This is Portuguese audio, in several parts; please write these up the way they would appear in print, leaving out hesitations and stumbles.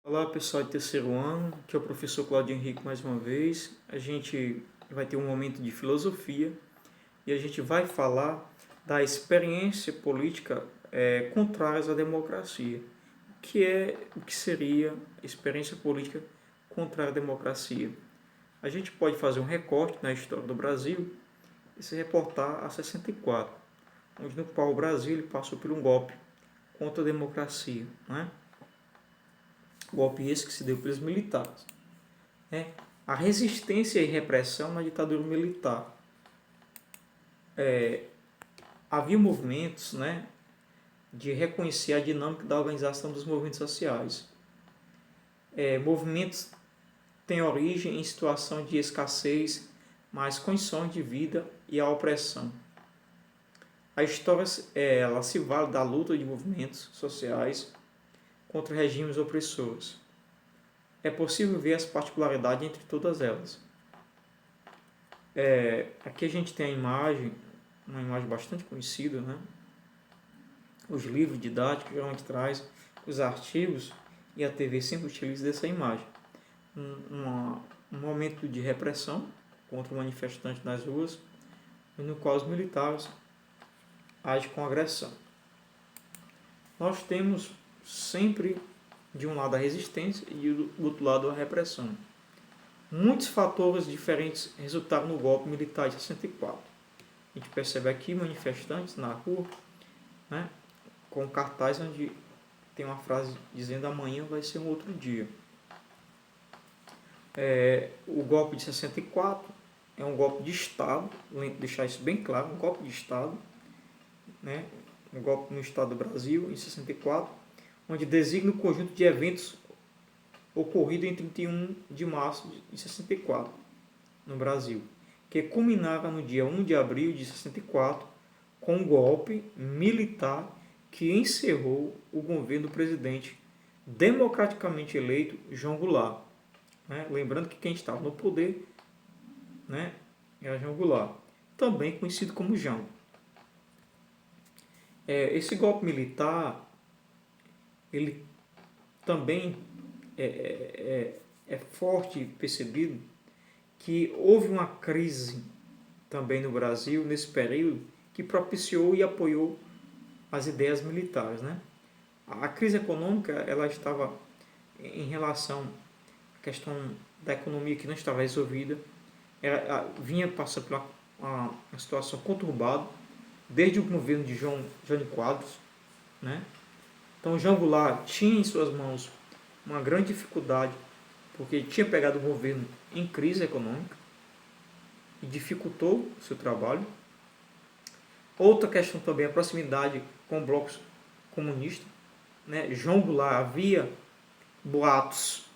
Olá pessoal de terceiro ano, aqui é o professor Claudio Henrique mais uma vez. A gente vai ter um momento de filosofia e a gente vai falar da experiência política contrária à democracia. O que seria experiência política contrária à democracia? A gente pode fazer um recorte na história do Brasil e se reportar a 64, onde no qual o Brasil ele passou por um golpe contra a democracia, né? Golpe esse que se deu pelos militares. A resistência e repressão na ditadura militar. Havia movimentos, de reconhecer a dinâmica da organização dos movimentos sociais. Movimentos têm origem em situação de escassez, mas condições de vida e a opressão. A história ela se vale da luta de movimentos sociais contra regimes opressores. É possível ver as particularidades entre todas elas. Aqui a gente tem a imagem, uma imagem bastante conhecida, né? Os livros didáticos geralmente traz os artigos e a TV sempre utiliza dessa imagem. Um momento de repressão contra o manifestante nas ruas, no qual os militares agem com agressão. Nós temos sempre de um lado a resistência e do outro lado a repressão. Muitos fatores diferentes resultaram no golpe militar de 64. A gente percebe aqui manifestantes na rua, com cartaz onde tem uma frase dizendo amanhã vai ser um outro dia. O golpe de 64 é um golpe de Estado, vou deixar isso bem claro, um golpe de Estado, um golpe no Estado do Brasil em 64, onde designa o conjunto de eventos ocorrido em 31 de março de 64, no Brasil, que culminava no dia 1 de abril de 64, com um golpe militar que encerrou o governo do presidente democraticamente eleito João Goulart. Lembrando que quem estava no poder era João Goulart, também conhecido como Jango. Esse golpe militar ele também é forte percebido que houve uma crise também no Brasil nesse período que propiciou e apoiou as ideias militares, A crise econômica ela estava em relação à questão da economia que não estava resolvida, vinha passando por uma situação conturbada desde o governo de Jânio Quadros, Então João Goulart tinha em suas mãos uma grande dificuldade, porque tinha pegado o governo em crise econômica e dificultou o seu trabalho. Outra questão também é a proximidade com o bloco comunista. João Goulart havia boatos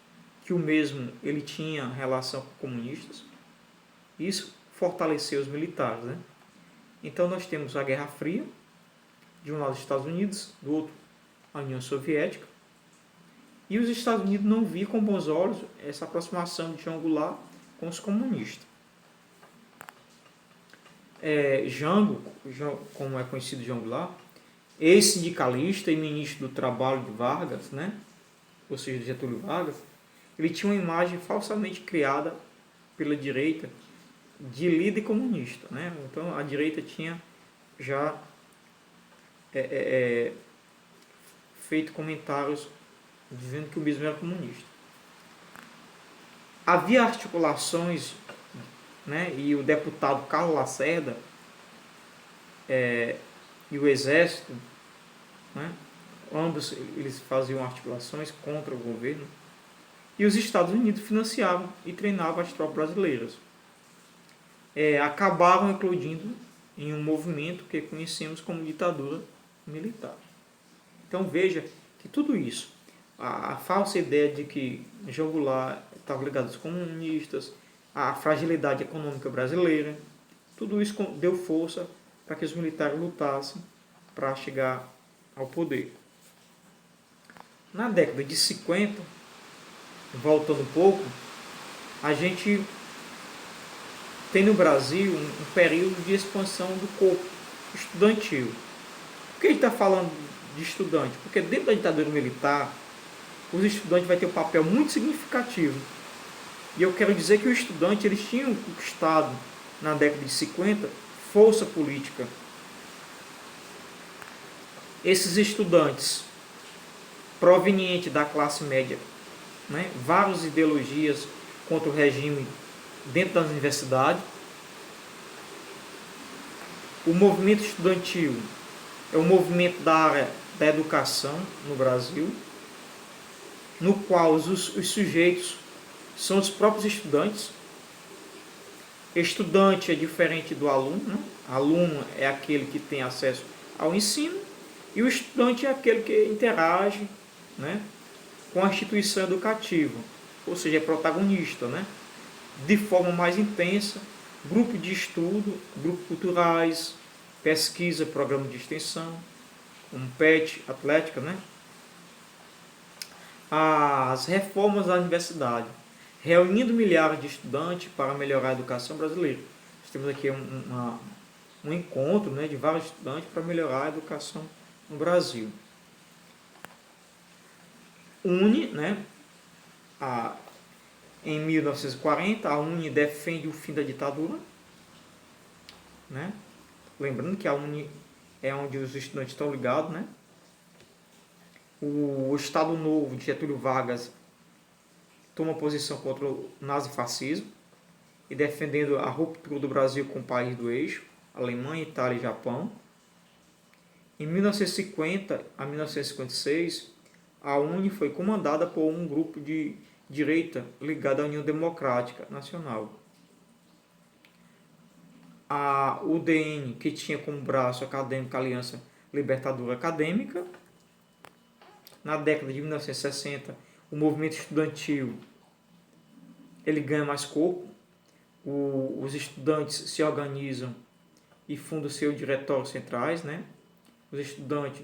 que o mesmo ele tinha relação com comunistas. Isso fortaleceu os militares. Então nós temos a Guerra Fria, de um lado os Estados Unidos, do outro a União Soviética, e os Estados Unidos não viam com bons olhos essa aproximação de João Goulart com os comunistas. Jango, como é conhecido João Goulart, ex-sindicalista e ministro do Trabalho de Vargas, ou seja, de Getúlio Vargas, ele tinha uma imagem falsamente criada pela direita de líder comunista. Então a direita tinha já feito comentários dizendo que o mesmo era comunista. Havia articulações, e o deputado Carlos Lacerda e o Exército, ambos eles faziam articulações contra o governo, e os Estados Unidos financiavam e treinavam as tropas brasileiras. Acabaram eclodindo em um movimento que conhecemos como ditadura militar. Então veja que tudo isso, a falsa ideia de que João Goulart estava ligado aos comunistas, a fragilidade econômica brasileira, tudo isso deu força para que os militares lutassem para chegar ao poder. Na década de 50, voltando um pouco, a gente tem no Brasil um período de expansão do corpo estudantil. Por que a gente está falando de estudante? Porque dentro da ditadura militar, os estudantes vai ter um papel muito significativo. E eu quero dizer que os estudantes eles tinham conquistado, na década de 50, força política. Esses estudantes, provenientes da classe média, né, várias ideologias contra o regime dentro das universidades. O movimento estudantil é um movimento da área da educação no Brasil, no qual os sujeitos são os próprios estudantes. Estudante é diferente do aluno, né? Aluno é aquele que tem acesso ao ensino e o estudante é aquele que interage, né, com a instituição educativa, ou seja, é protagonista, né, de forma mais intensa, grupo de estudo, grupos culturais, pesquisa, programa de extensão, PET, atlética, né? As reformas da universidade, reunindo milhares de estudantes para melhorar a educação brasileira. Nós temos aqui um encontro, né, de vários estudantes para melhorar a educação no Brasil. UNE, né, em 1940, a UNE defende o fim da ditadura, né? Lembrando que a UNE é onde os estudantes estão ligados, né? O Estado Novo de Getúlio Vargas toma posição contra o nazifascismo e defendendo a ruptura do Brasil com o país do eixo, Alemanha, Itália e Japão. Em 1950 a 1956, a UNE foi comandada por um grupo de direita ligado à União Democrática Nacional. A UDN, que tinha como braço acadêmico a Aliança Libertadora Acadêmica. Na década de 1960, o movimento estudantil ele ganha mais corpo. Os estudantes se organizam e fundam seus diretórios centrais, né? Os estudantes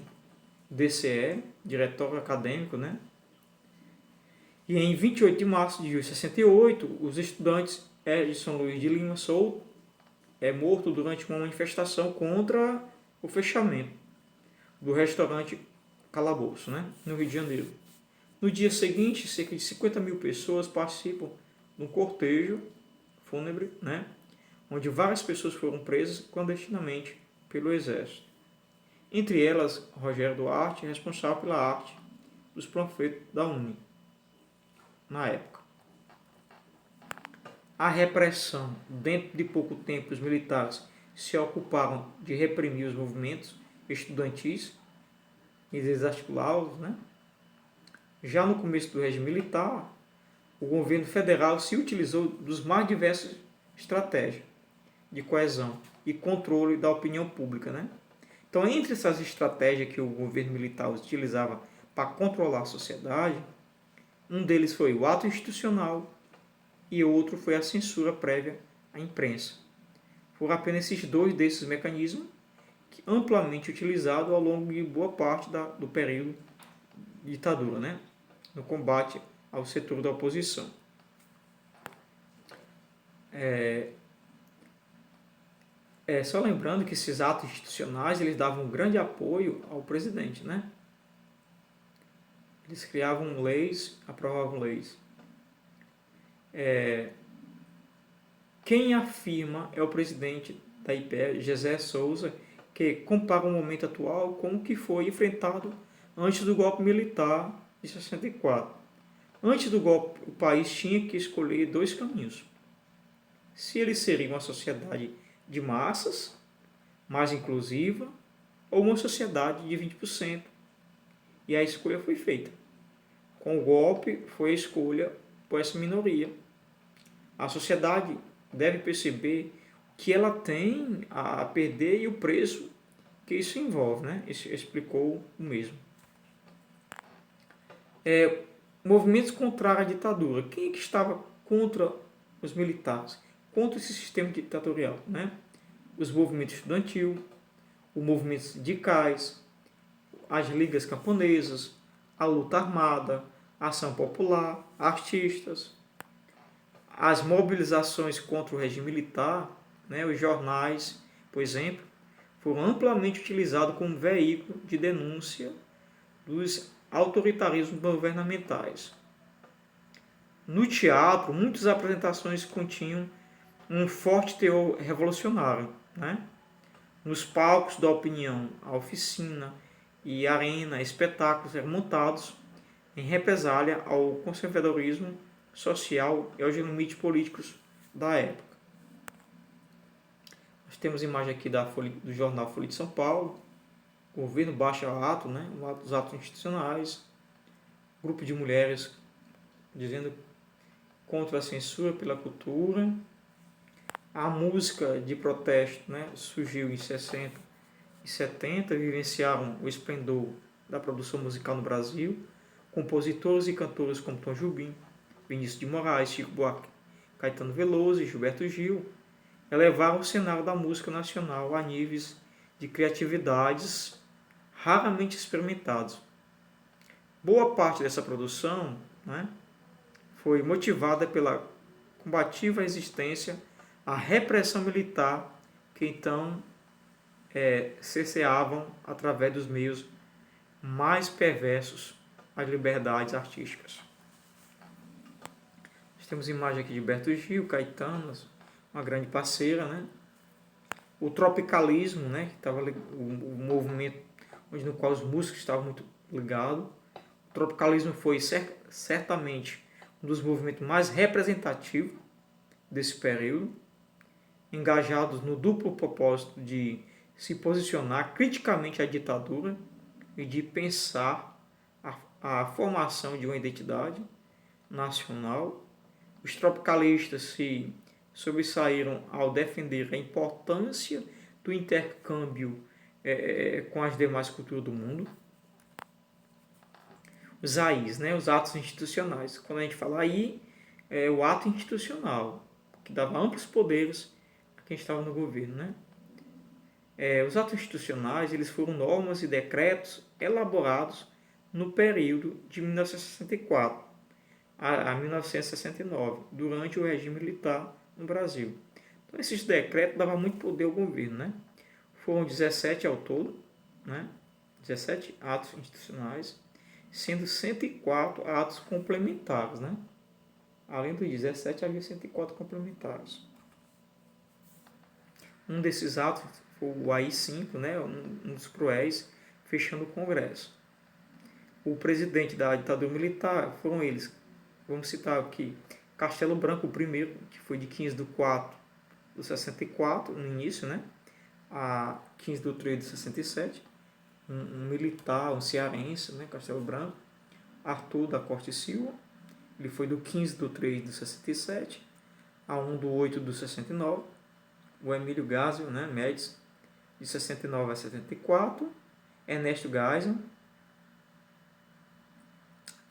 DCE, Diretório Acadêmico, né? E em 28 de março de 68, os estudantes Edson Luiz de Lima Souto é morto durante uma manifestação contra o fechamento do restaurante Calabouço, né, no Rio de Janeiro. No dia seguinte, cerca de 50 mil pessoas participam de um cortejo fúnebre, né, onde várias pessoas foram presas clandestinamente pelo Exército. Entre elas, Rogério Duarte, responsável pela arte dos panfletos da UNE, na época. A repressão, dentro de pouco tempo, os militares se ocuparam de reprimir os movimentos estudantis e desarticulá-los, né? Já no começo do regime militar, o governo federal se utilizou dos mais diversas estratégias de coesão e controle da opinião pública, né? Então, entre essas estratégias que o governo militar utilizava para controlar a sociedade, um deles foi o ato institucional e outro foi a censura prévia à imprensa. Foram apenas esses dois desses mecanismos amplamente utilizados ao longo de boa parte do período de ditadura, né? No combate ao setor da oposição. Só lembrando que esses atos institucionais eles davam um grande apoio ao presidente, né? Eles criavam leis, aprovavam leis. Quem afirma é o presidente da IPE, José Souza, que compara o momento atual com o que foi enfrentado antes do golpe militar de 64. Antes do golpe, o país tinha que escolher dois caminhos. Se ele seria uma sociedade de massas, mais inclusiva, ou uma sociedade de 20%. E a escolha foi feita. Com o golpe, foi a escolha por essa minoria. A sociedade deve perceber que ela tem a perder e o preço que isso envolve, né? Isso explicou o mesmo. Movimentos contrários à ditadura. Quem é que estava contra os militares? Contra esse sistema ditatorial, né? Os movimentos estudantil, os movimentos sindicais, as ligas camponesas, a luta armada, a ação popular, artistas, as mobilizações contra o regime militar, né? Os jornais, por exemplo, foram amplamente utilizados como veículo de denúncia dos autoritarismos governamentais. No teatro, muitas apresentações continham um forte teor revolucionário, né? Nos palcos da opinião, a oficina e a arena, espetáculos eram montados em represália ao conservadorismo social e aos limites políticos da época. Nós temos imagem aqui do jornal Folha de São Paulo, o governo baixa ato, né? Os atos institucionais, grupo de mulheres dizendo contra a censura pela cultura. A música de protesto, né, surgiu em 60 e 70, vivenciaram o esplendor da produção musical no Brasil. Compositores e cantores como Tom Jobim, Vinícius de Moraes, Chico Buarque, Caetano Veloso e Gilberto Gil elevaram o cenário da música nacional a níveis de criatividades raramente experimentados. Boa parte dessa produção, né, foi motivada pela combativa resistência à repressão militar que então cerceavam através dos meios mais perversos as liberdades artísticas. Nós temos imagem aqui de Gilberto Gil, Caetano, uma grande parceira, né? O tropicalismo, né, que estava o movimento no qual os músicos estavam muito ligados. O tropicalismo foi certamente um dos movimentos mais representativos desse período, engajados no duplo propósito de se posicionar criticamente à ditadura e de pensar a formação de uma identidade nacional. Os tropicalistas se sobressaíram ao defender a importância do intercâmbio com as demais culturas do mundo. Os AIs, né, os atos institucionais. Quando a gente fala AI, é o ato institucional, que dava amplos poderes a quem estava no governo, né? Os atos institucionais eles foram normas e decretos elaborados no período de 1964 a 1969, durante o regime militar no Brasil. Então, esses decretos davam muito poder ao governo, né? Foram 17 ao todo, né? 17 atos institucionais, sendo 104 atos complementares, né? Além dos 17, havia 104 complementares. Um desses atos foi o AI-5, né? Um dos cruéis, fechando o Congresso. O presidente da ditadura militar foram eles, vamos citar aqui, Castelo Branco I, que foi de 15 de 4 de 64, no início, né? A 15 de 3 de 67, um militar, um cearense, né? Castelo Branco. Arthur da Costa e Silva, ele foi do 15 de 3 de 67 a 1 de 8 de 69. O Emílio Geisel, né? Médici, de 69 a 74. Ernesto Geisel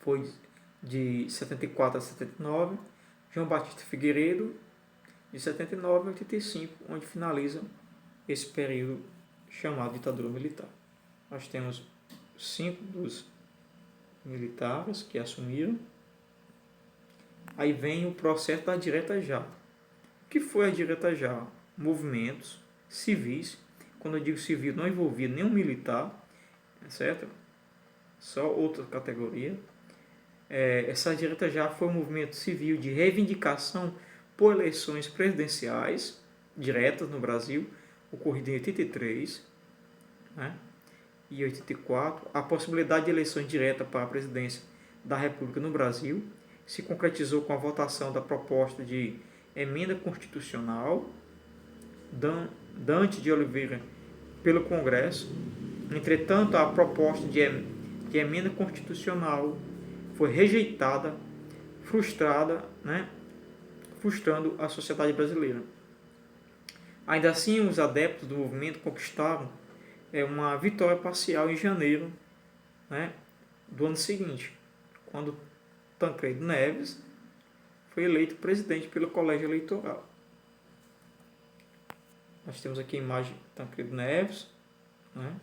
foi de 74 a 79. João Batista Figueiredo, de 79 a 85, onde finaliza esse período chamado ditadura militar. Nós temos 5 dos militares que assumiram. Aí vem o processo da direta já. O que foi a direta já? Movimentos civis. Quando eu digo civil, não envolvia nenhum militar, certo? Só outra categoria. Essa direta já foi um movimento civil de reivindicação por eleições presidenciais diretas no Brasil, ocorrido em 83, né? E 84. A possibilidade de eleições diretas para a presidência da República no Brasil se concretizou com a votação da proposta de emenda constitucional Dante de Oliveira pelo Congresso. Entretanto, a proposta de emenda constitucional foi rejeitada, frustrada, né? Frustrando a sociedade brasileira. Ainda assim, os adeptos do movimento conquistaram uma vitória parcial em janeiro, né, do ano seguinte, quando Tancredo Neves foi eleito presidente pelo Colégio Eleitoral. Nós temos aqui a imagem de Tancredo Neves, né,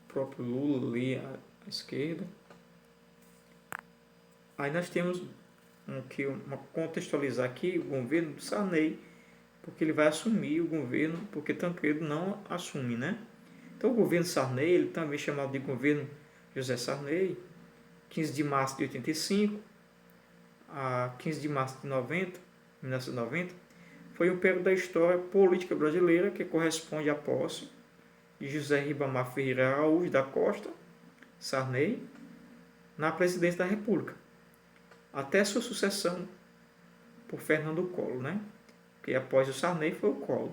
o próprio Lula ali à esquerda. Aí nós temos contextualizar aqui o governo do Sarney, porque ele vai assumir o governo, porque Tancredo não assume, né? Então o governo Sarney, ele também é chamado de governo José Sarney, 15 de março de 85 a 15 de março de 1990, foi um período da história política brasileira que corresponde à posse de José Ribamar Ferreira Araújo da Costa, Sarney, na presidência da República, até sua sucessão por Fernando Collor, né? Porque após o Sarney foi o Collor.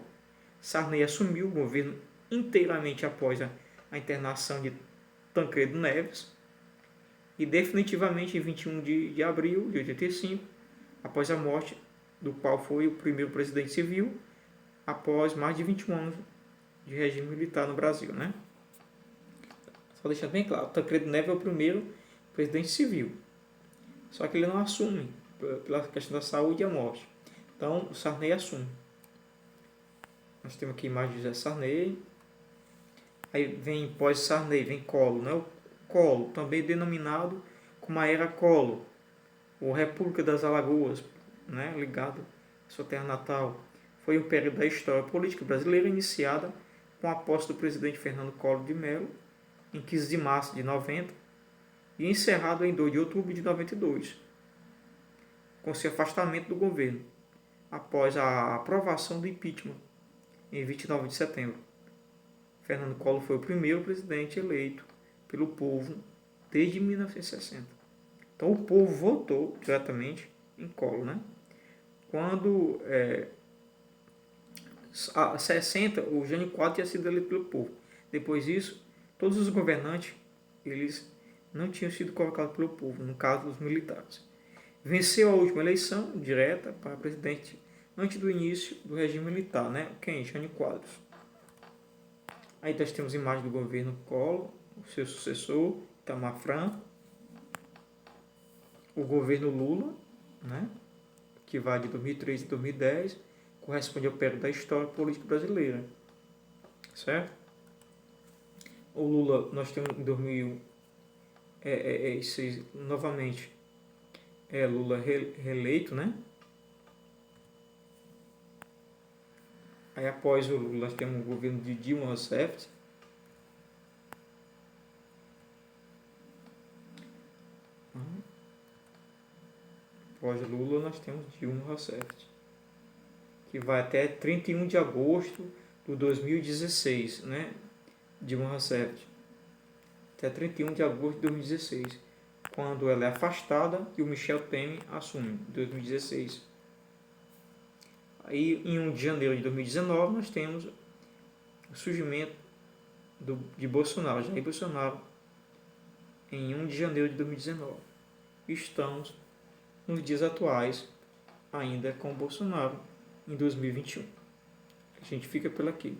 Sarney assumiu o governo inteiramente após a internação de Tancredo Neves e definitivamente em 21 de abril de 85, após a morte do qual foi o primeiro presidente civil após mais de 21 anos de regime militar no Brasil, né? Só deixando bem claro, Tancredo Neves é o primeiro presidente civil, só que ele não assume pela questão da saúde e a morte. Então, o Sarney assume. Nós temos aqui a imagem de José Sarney. Aí vem pós-Sarney, vem Collor, né? O Collor, também denominado como a Era Collor, ou República das Alagoas, né? Ligado à sua terra natal. Foi um período da história política brasileira iniciada com a posse do presidente Fernando Collor de Mello, em 15 de março de 90, e encerrado em 2 de outubro de 92, com seu afastamento do governo, após a aprovação do impeachment, em 29 de setembro. Fernando Collor foi o primeiro presidente eleito pelo povo desde 1960. Então o povo votou diretamente em Collor, né? Quando a 60, o Jânio Quadros tinha sido eleito pelo povo. Depois disso, todos os governantes, eles não tinham sido colocados pelo povo, no caso dos militares. Venceu a última eleição direta para presidente antes do início do regime militar, né? Quem? Jânio Quadros. Aí nós temos imagem do governo Collor, o seu sucessor, Itamar Franco, o governo Lula, né? Que vai de 2003 a 2010, corresponde ao período da história política brasileira, certo? O Lula, nós temos em 2006, novamente, Lula reeleito, né? Aí após o Lula, nós temos o governo de Dilma Rousseff. Após o Lula, nós temos Dilma Rousseff, que vai até 31 de agosto de 2016, né? Dilma Rousseff, até 31 de agosto de 2016, quando ela é afastada e o Michel Temer assume, em 2016. Aí, em 1 de janeiro de 2019, nós temos o surgimento de Bolsonaro, Jair Bolsonaro, em 1 de janeiro de 2019. Estamos nos dias atuais, ainda com Bolsonaro, em 2021. A gente fica por aqui.